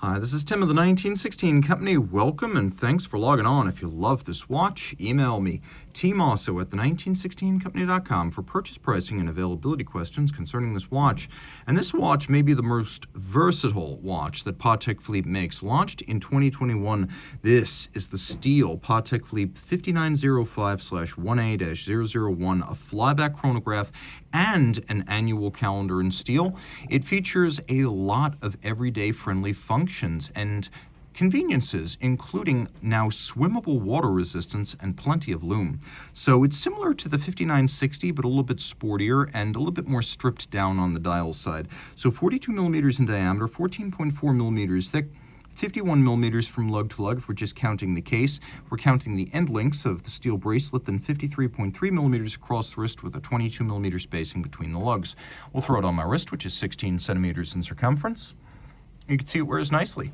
Hi, this is Tim of the 1916 Company. Welcome and thanks for logging on. If you love this watch, email me, Team Mosso at the1916company.com for purchase pricing and availability questions concerning this watch. And this watch may be the most versatile watch that Patek Philippe makes. Launched in 2021, this is the steel Patek Philippe 5905/1A-001, a flyback chronograph and an annual calendar in steel. It features a lot of everyday friendly functions and conveniences, including now swimmable water resistance and plenty of lume. So it's similar to the 5960, but a little bit sportier and a little bit more stripped down on the dial side. So 42 millimeters in diameter, 14.4 millimeters thick, 51 millimeters from lug to lug if we're just counting the case. If we're counting the end links of the steel bracelet, then 53.3 millimeters across the wrist with a 22 millimeter spacing between the lugs. We'll throw it on my wrist, which is 16 centimeters in circumference. You can see it wears nicely.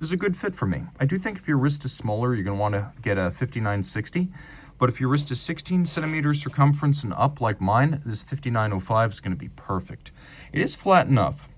This is a good fit for me. I do think if your wrist is smaller, you're going to want to get a 5960. But if your wrist is 16 centimeters circumference and up like mine, this 5905 is going to be perfect. It is flat enough,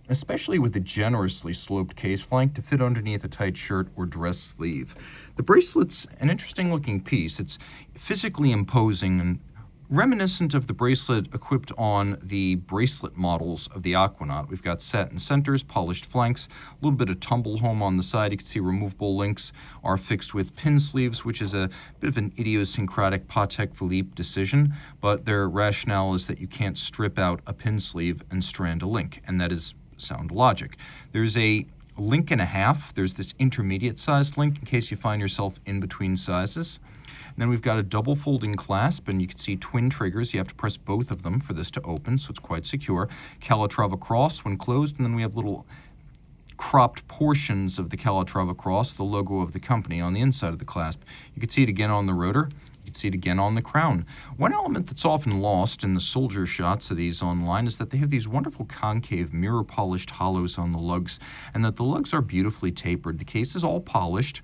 especially with a generously sloped case flank to fit underneath a tight shirt or dress sleeve. The bracelet's an interesting looking piece. It's physically imposing and reminiscent of the bracelet equipped on the bracelet models of the Aquanaut. We've got satin centers, polished flanks, a little bit of tumble home on the side. You can see removable links are fixed with pin sleeves, which is a bit of an idiosyncratic Patek Philippe decision, but their rationale is that you can't strip out a pin sleeve and strand a link, and that is sound logic. There's a link and a half. There's this intermediate sized link in case you find yourself in between sizes. And then we've got a double folding clasp, and you can see twin triggers. You have to press both of them for this to open, so it's quite secure. Calatrava cross when closed, and then we have little cropped portions of the Calatrava cross, the logo of the company, on the inside of the clasp. You can see it again on the rotor. You can see it again on the crown. One element that's often lost in the soldier shots of these online is that they have these wonderful concave mirror-polished hollows on the lugs, and that the lugs are beautifully tapered. The case is all polished.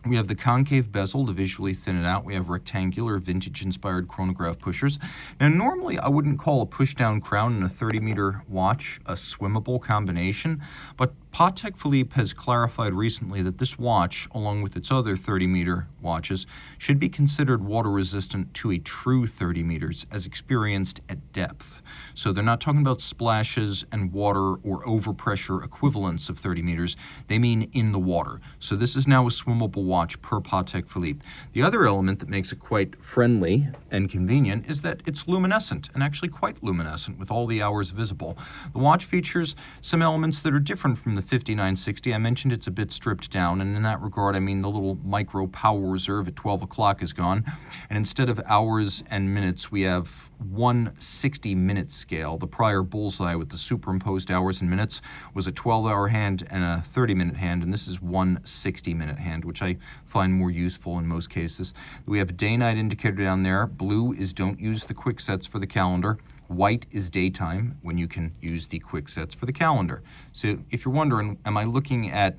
We have the concave bezel to visually thin it out. We have rectangular vintage-inspired chronograph pushers. Now, normally I wouldn't call a push-down crown and a 30-meter watch a swimmable combination, but Patek Philippe has clarified recently that this watch, along with its other 30-meter watches, should be considered water-resistant to a true 30 meters as experienced at depth. So they're not talking about splashes and water or overpressure equivalents of 30 meters. They mean in the water. So this is now a swimmable watch per Patek Philippe. The other element that makes it quite friendly and convenient is that it's luminescent, and actually quite luminescent with all the hours visible. The watch features some elements that are different from the 5960. I mentioned it's a bit stripped down, and in that regard, I mean the little micro power reserve at 12 o'clock is gone, and instead of hours and minutes, we have one 60-minute scale. The prior bullseye with the superimposed hours and minutes was a 12-hour hand and a 30-minute hand, and this is one 60-minute hand, which I find more useful in most cases. We have a day-night indicator down there. Blue is don't use the quick sets for the calendar. White is daytime when you can use the quick sets for the calendar. So if you're wondering, am I looking at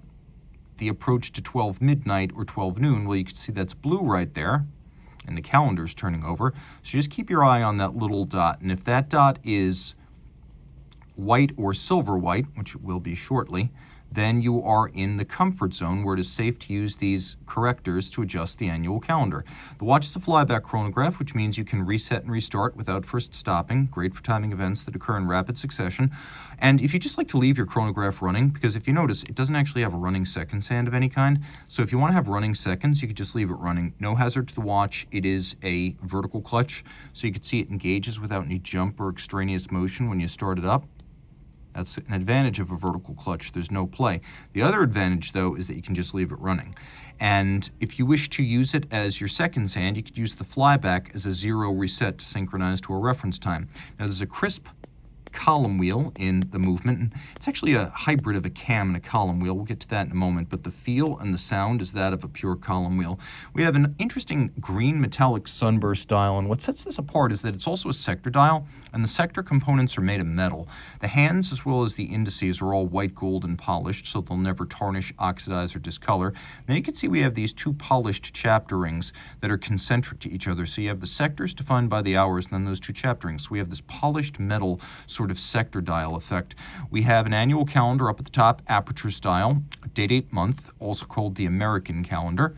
the approach to 12 midnight or 12 noon? Well, you can see that's blue right there, and the calendar's turning over. So just keep your eye on that little dot, and if that dot is white or silver white, which it will be shortly, then you are in the comfort zone where it is safe to use these correctors to adjust the annual calendar. The watch is a flyback chronograph, which means you can reset and restart without first stopping. Great for timing events that occur in rapid succession. And if you just like to leave your chronograph running, because if you notice, it doesn't actually have a running seconds hand of any kind. So if you want to have running seconds, you could just leave it running. No hazard to the watch. It is a vertical clutch, so you can see it engages without any jump or extraneous motion when you start it up. That's an advantage of a vertical clutch. There's no play. The other advantage, though, is that you can just leave it running. And if you wish to use it as your seconds hand, you could use the flyback as a zero reset to synchronize to a reference time. Now, there's a crisp column wheel in the movement. And it's actually a hybrid of a cam and a column wheel. We'll get to that in a moment, but the feel and the sound is that of a pure column wheel. We have an interesting green metallic sunburst dial, and what sets this apart is that it's also a sector dial, and the sector components are made of metal. The hands as well as the indices are all white gold and polished, so they'll never tarnish, oxidize, or discolor. Now you can see we have these two polished chapter rings that are concentric to each other. So you have the sectors defined by the hours and then those two chapter rings. So we have this polished metal sort sort of sector dial effect. We have an annual calendar up at the top, aperture style, date, month, also called the American calendar.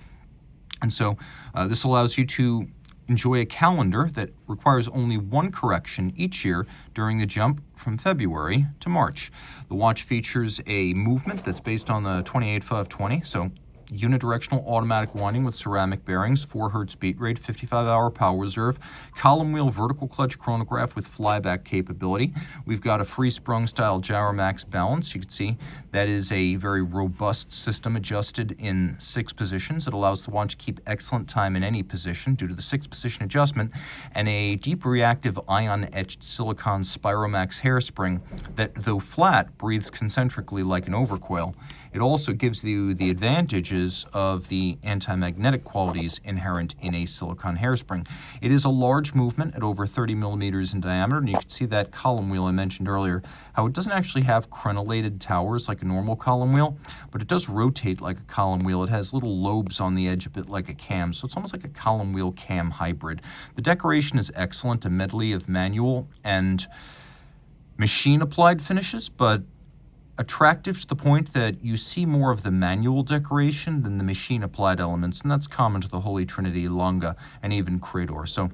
And so this allows you to enjoy a calendar that requires only one correction each year during the jump from February to March. The watch features a movement that's based on the 28-520, so unidirectional automatic winding with ceramic bearings, 4 Hz beat rate, 55-hour power reserve, column wheel vertical clutch chronograph with flyback capability. We've got a free sprung style gyro max balance. You can see that is a very robust system adjusted in 6 positions. It allows the watch to keep excellent time in any position due to the 6-position adjustment, and a deep reactive ion-etched silicon Spiromax hairspring that, though flat, breathes concentrically like an overcoil. It also gives you the advantages of the anti-magnetic qualities inherent in a silicone hairspring. It is a large movement at over 30 millimeters in diameter, and you can see that column wheel I mentioned earlier, how it doesn't actually have crenellated towers like a normal column wheel, but it does rotate like a column wheel. It has little lobes on the edge, a bit like a cam, so it's almost like a column wheel cam hybrid. The decoration is excellent, a medley of manual and machine-applied finishes, but attractive to the point that you see more of the manual decoration than the machine-applied elements, and that's common to the Holy Trinity, Longa, and even Crador. So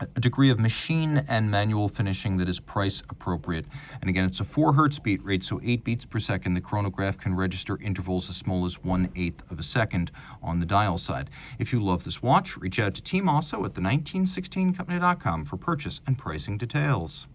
a degree of machine and manual finishing that is price appropriate. And again, it's a 4 Hz beat rate, so 8 beats per second. The chronograph can register intervals as small as 1/8 of a second on the dial side. If you love this watch, reach out to Team Mosso at the 1916company.com for purchase and pricing details.